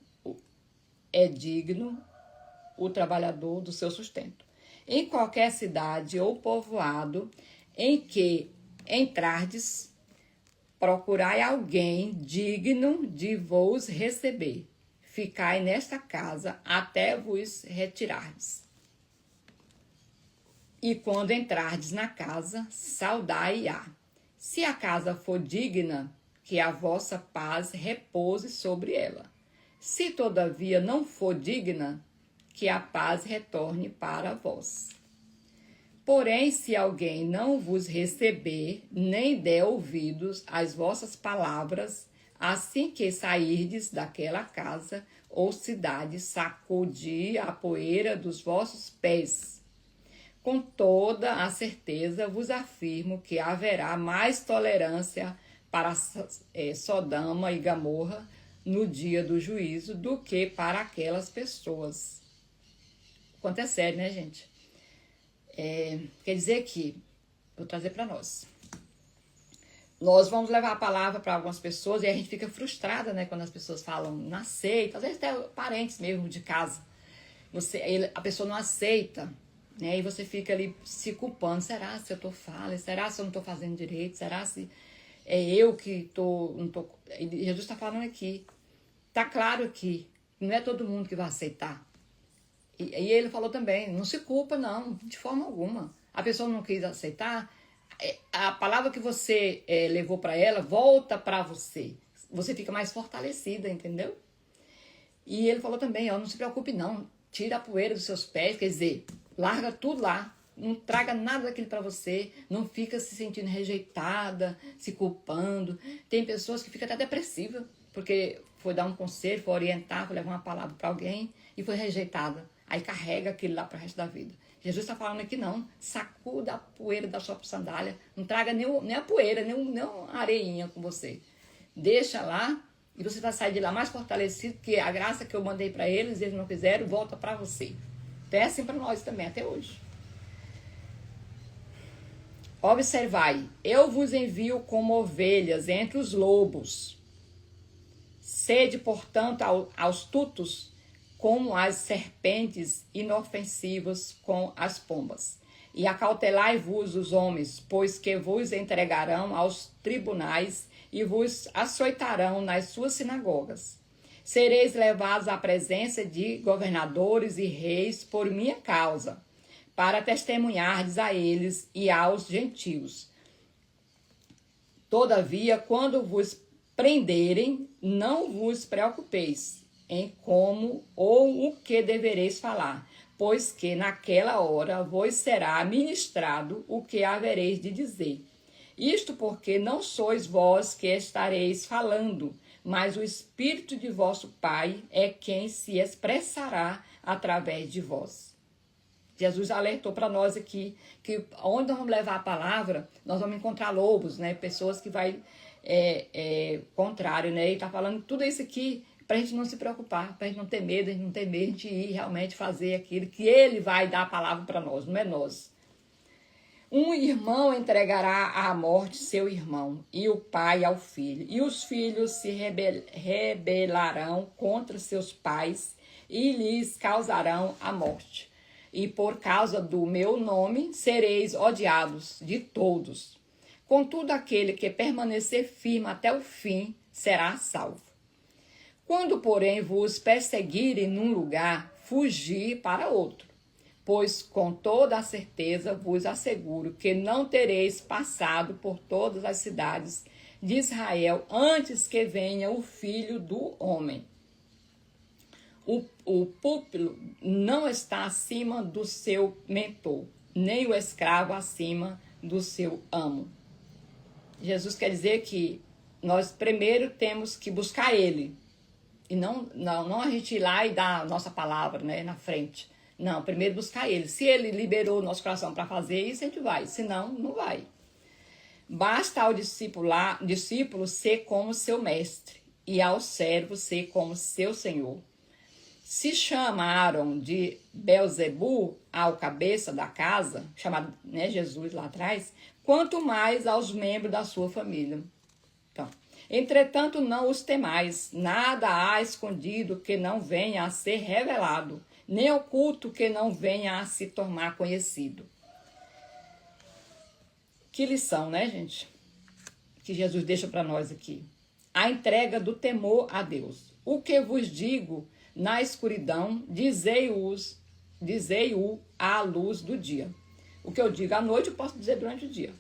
o trabalhador do seu sustento. Em qualquer cidade ou povoado em que entrardes, procurai alguém digno de vos receber. Ficai nesta casa até vos retirardes. E quando entrardes na casa, saudai-a. Se a casa for digna, que a vossa paz repouse sobre ela. Se todavia não for digna, que a paz retorne para vós. Porém, se alguém não vos receber, nem der ouvidos às vossas palavras, assim que sairdes daquela casa ou cidade, sacudi a poeira dos vossos pés. Com toda a certeza vos afirmo que haverá mais tolerância para Sodoma e Gomorra no dia do juízo do que para aquelas pessoas. Quanto é sério, né, gente? Quer dizer que, vou trazer para nós. Nós vamos levar a palavra para algumas pessoas e a gente fica frustrada, né? Quando as pessoas falam, não aceita, às vezes até parentes mesmo de casa. A pessoa não aceita, né? E você fica ali se culpando. Será se eu tô falha? Será se eu não tô fazendo direito? Será se é eu que não tô... E Jesus está falando aqui. Tá claro aqui. Não é todo mundo que vai aceitar. E ele falou também, não se culpa não, de forma alguma. A pessoa não quis aceitar, a palavra que você levou para ela volta para você. Você fica mais fortalecida, entendeu? E ele falou também, ó, não se preocupe não, tira a poeira dos seus pés, quer dizer, larga tudo lá, não traga nada daquilo para você, não fica se sentindo rejeitada, se culpando. Tem pessoas que ficam até depressivas, porque foi dar um conselho, foi orientar, foi levar uma palavra para alguém e foi rejeitada. Aí carrega aquilo lá para o resto da vida. Jesus está falando aqui não, sacuda a poeira da sua sandália, não traga nem a poeira, nem a areinha com você. Deixa lá e você vai sair de lá mais fortalecido, porque a graça que eu mandei para eles não fizeram, volta para você. Então é assim para nós também, até hoje. Observai, eu vos envio como ovelhas entre os lobos. Sede, portanto, astutos como as serpentes, inofensivas com as pombas. E acautelai-vos os homens, pois que vos entregarão aos tribunais e vos açoitarão nas suas sinagogas. Sereis levados à presença de governadores e reis por minha causa, para testemunhardes a eles e aos gentios. Todavia, quando vos prenderem, não vos preocupeis em como ou o que devereis falar, pois que naquela hora vos será ministrado o que havereis de dizer. Isto porque não sois vós que estareis falando, mas o Espírito de vosso Pai é quem se expressará através de vós. Jesus alertou para nós aqui que onde nós vamos levar a palavra, nós vamos encontrar lobos, né? Pessoas que vai contrário, né? E está falando tudo isso aqui para a gente não se preocupar, para a gente não ter medo, a gente não ter medo de ir realmente fazer aquilo que ele vai dar a palavra para nós, não é nós. Um irmão entregará à morte seu irmão, e o pai ao filho, e os filhos se rebelarão contra seus pais e lhes causarão a morte. E por causa do meu nome sereis odiados de todos. Contudo, aquele que permanecer firme até o fim será salvo. Quando, porém, vos perseguirem num lugar, fugi para outro. Pois com toda a certeza vos asseguro que não tereis passado por todas as cidades de Israel antes que venha o Filho do Homem. O púlpito não está acima do seu mentor, nem o escravo acima do seu amo. Jesus quer dizer que nós primeiro temos que buscar ele. E não a gente ir lá e dar a nossa palavra, né, na frente. Não, primeiro buscar ele. Se ele liberou o nosso coração para fazer isso, a gente vai. Se não, não vai. Basta ao discípulo ser como seu mestre e ao servo ser como seu senhor. Se chamaram de Belzebu ao cabeça da casa, chamado, né, Jesus lá atrás, quanto mais aos membros da sua família. Então, entretanto, não os temais, nada há escondido que não venha a ser revelado, nem oculto que não venha a se tornar conhecido. Que lição, né, gente? Que Jesus deixa para nós aqui. A entrega do temor a Deus. O que vos digo na escuridão, dizei-o à luz do dia. O que eu digo à noite, eu posso dizer durante o dia.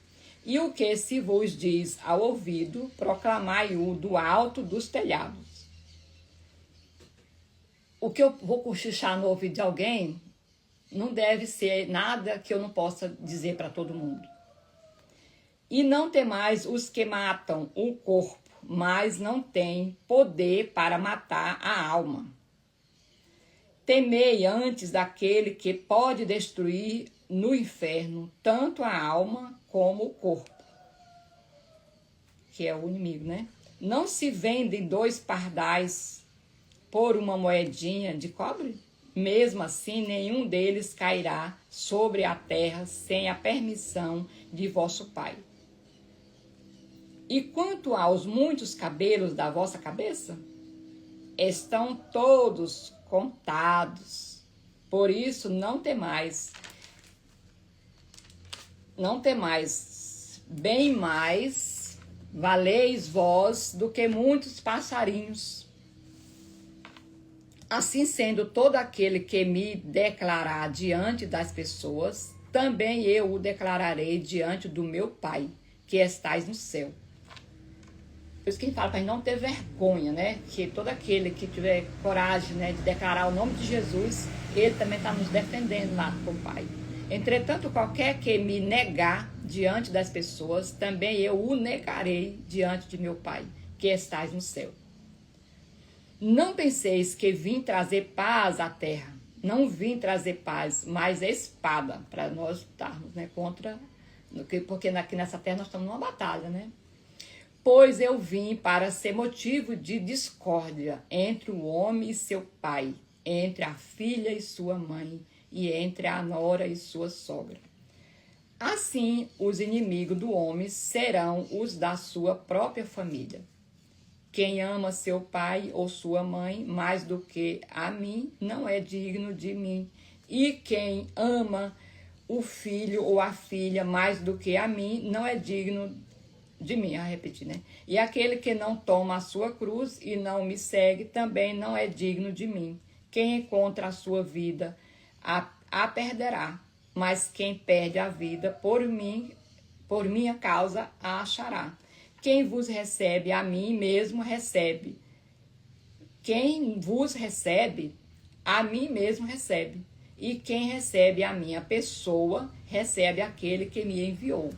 E o que se vos diz ao ouvido, proclamai-o do alto dos telhados. O que eu vou cochichar no ouvido de alguém não deve ser nada que eu não possa dizer para todo mundo. E não temais os que matam o corpo, mas não têm poder para matar a alma. Temei antes daquele que pode destruir no inferno tanto a alma como o corpo, que é o inimigo, né? Não se vendem 2 pardais por uma moedinha de cobre? mesmo assim nenhum deles cairá sobre a terra sem a permissão de vosso Pai. E quanto aos muitos cabelos da vossa cabeça, estão todos contados. Por isso não temais, bem mais valeis vós do que muitos passarinhos. Assim sendo, todo aquele que me declarar diante das pessoas, também eu o declararei diante do meu Pai, que estais no céu. Por isso que a gente fala para não ter vergonha, né? Que todo aquele que tiver coragem, né, de declarar o nome de Jesus, ele também está nos defendendo lá com o Pai. Entretanto, qualquer que me negar diante das pessoas, também eu o negarei diante de meu Pai, que estais no céu. Não penseis que vim trazer paz à terra. Não vim trazer paz, mas espada, para nós lutarmos, né, contra... Porque aqui nessa terra nós estamos numa batalha, né? Pois eu vim para ser motivo de discórdia entre o homem e seu pai, entre a filha e sua mãe, e entre a nora e sua sogra. Assim, os inimigos do homem serão os da sua própria família. Quem ama seu pai ou sua mãe mais do que a mim, não é digno de mim. E quem ama o filho ou a filha mais do que a mim, não é digno de mim. A repetir, né? E aquele que não toma a sua cruz e não me segue, também não é digno de mim. Quem encontra a sua vida, a perderá. Mas quem perde a vida por minha causa, a achará. Quem vos recebe a mim mesmo recebe. Quem vos recebe, a mim mesmo recebe. E quem recebe a minha pessoa, recebe aquele que me enviou.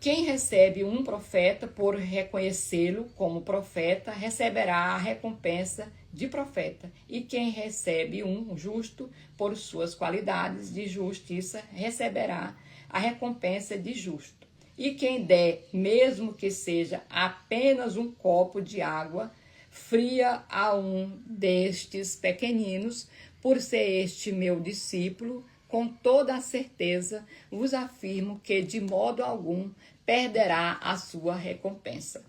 Quem recebe um profeta por reconhecê-lo como profeta, receberá a recompensa de profeta. E quem recebe um justo por suas qualidades de justiça, receberá a recompensa de justo. E quem der, mesmo que seja apenas um copo de água fria a um destes pequeninos, por ser este meu discípulo, com toda a certeza vos afirmo que de modo algum perderá a sua recompensa.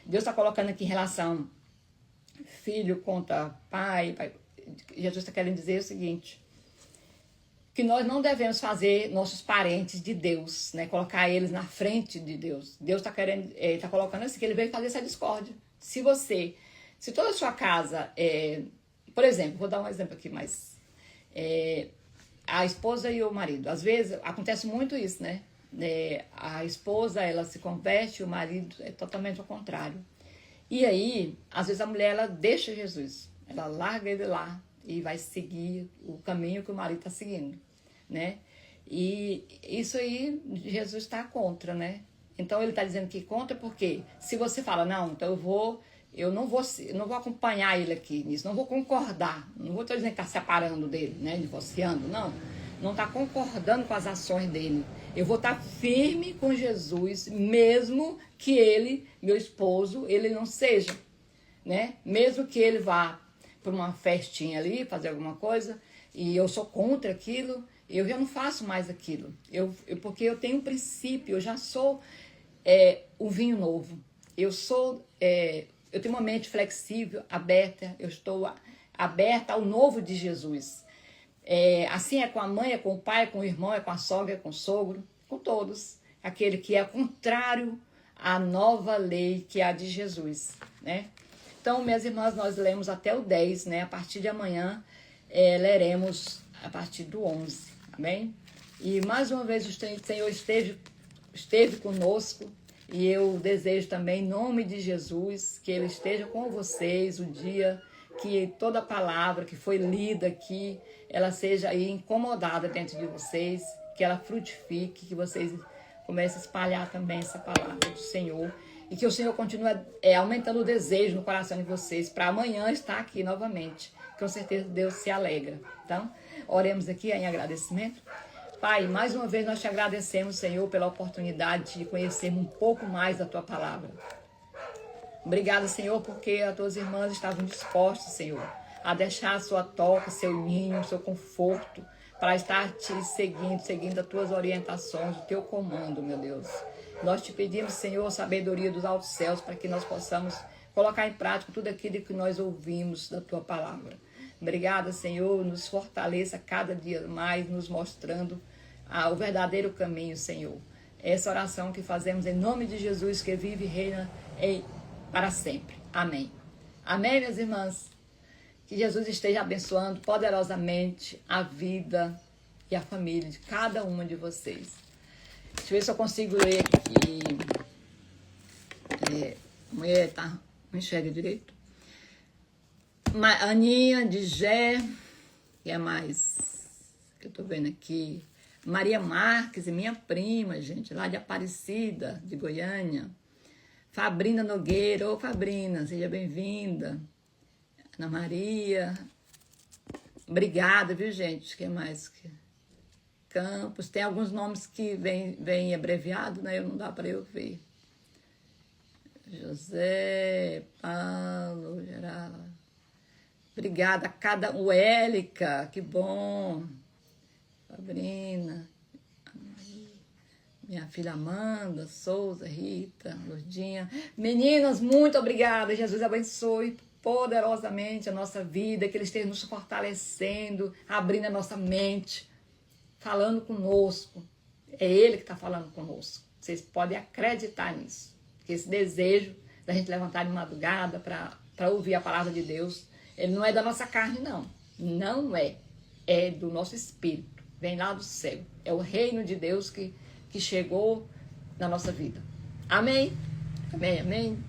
Deus está colocando aqui em relação filho contra pai. Jesus está querendo dizer o seguinte, que nós não devemos fazer nossos parentes de Deus, né? Colocar eles na frente de Deus. Deus está querendo, está colocando assim, que ele veio fazer essa discórdia. Se toda a sua casa, por exemplo, vou dar um exemplo aqui, mas a esposa e o marido, às vezes acontece muito isso, né? A esposa, ela se converte, o marido é totalmente ao contrário. E aí, às vezes a mulher, ela deixa Jesus, ela larga ele lá e vai seguir o caminho que o marido está seguindo, né? E isso aí, Jesus está contra, né? Então ele está dizendo que contra porque se você fala, não, então eu não vou acompanhar ele aqui nisso, não vou concordar, não vou estar dizendo que está separando dele, né, divorciando, não está concordando com as ações dele. Eu vou estar firme com Jesus, mesmo que ele, meu esposo, ele não seja, né? Mesmo que ele vá para uma festinha ali, fazer alguma coisa, e eu sou contra aquilo, eu já não faço mais aquilo. Porque eu tenho um princípio, eu já sou o vinho novo. Eu tenho uma mente flexível, aberta, eu estou aberta ao novo de Jesus. Assim é com a mãe, é com o pai, é com o irmão, é com a sogra, é com o sogro, com todos. Aquele que é contrário à nova lei que é a de Jesus, né? Então, minhas irmãs, nós lemos até o 10, né? A partir de amanhã, leremos a partir do 11, amém? E mais uma vez o Senhor esteve conosco e eu desejo também, em nome de Jesus, que Ele esteja com vocês o dia que toda palavra que foi lida aqui, ela seja aí incomodada dentro de vocês, que ela frutifique, que vocês comecem a espalhar também essa palavra do Senhor. E que o Senhor continue aumentando o desejo no coração de vocês para amanhã estar aqui novamente. Com certeza Deus se alegra. Então, oremos aqui em agradecimento. Pai, mais uma vez nós te agradecemos, Senhor, pela oportunidade de conhecermos um pouco mais da Tua palavra. Obrigada, Senhor, porque as Tuas irmãs estavam dispostas, Senhor, a deixar a sua toca, seu ninho, seu conforto, para estar te seguindo as tuas orientações, o teu comando, meu Deus. Nós te pedimos, Senhor, sabedoria dos altos céus, para que nós possamos colocar em prática tudo aquilo que nós ouvimos da tua palavra. Obrigada, Senhor, nos fortaleça cada dia mais, nos mostrando o verdadeiro caminho, Senhor. Essa oração que fazemos em nome de Jesus, que vive e reina para sempre. Amém. Amém, minhas irmãs? Que Jesus esteja abençoando poderosamente a vida e a família de cada uma de vocês. Deixa eu ver se eu consigo ler aqui. Mulher, tá? Não enxerga direito. Aninha de Gé. Que é mais que eu tô vendo aqui? Maria Marques, minha prima, gente, lá de Aparecida, de Goiânia. Fabrina Nogueira. Ô, Fabrina, seja bem-vinda. Ana Maria. Obrigada, viu, gente? Que mais? Campos. Tem alguns nomes que vem abreviado, né? Não dá para eu ver. José, Paulo, Geraldo. Obrigada a o Élica, que bom. Sabrina, minha filha Amanda, Souza, Rita, Lourdinha. Meninas, muito obrigada. Jesus abençoe poderosamente a nossa vida, que Ele esteja nos fortalecendo, abrindo a nossa mente, falando conosco. É Ele que está falando conosco. Vocês podem acreditar nisso. Que esse desejo da gente levantar de madrugada para ouvir a palavra de Deus, ele não é da nossa carne, não. Não é. É do nosso espírito. Vem lá do céu. É o reino de Deus que chegou na nossa vida. Amém? Amém, amém.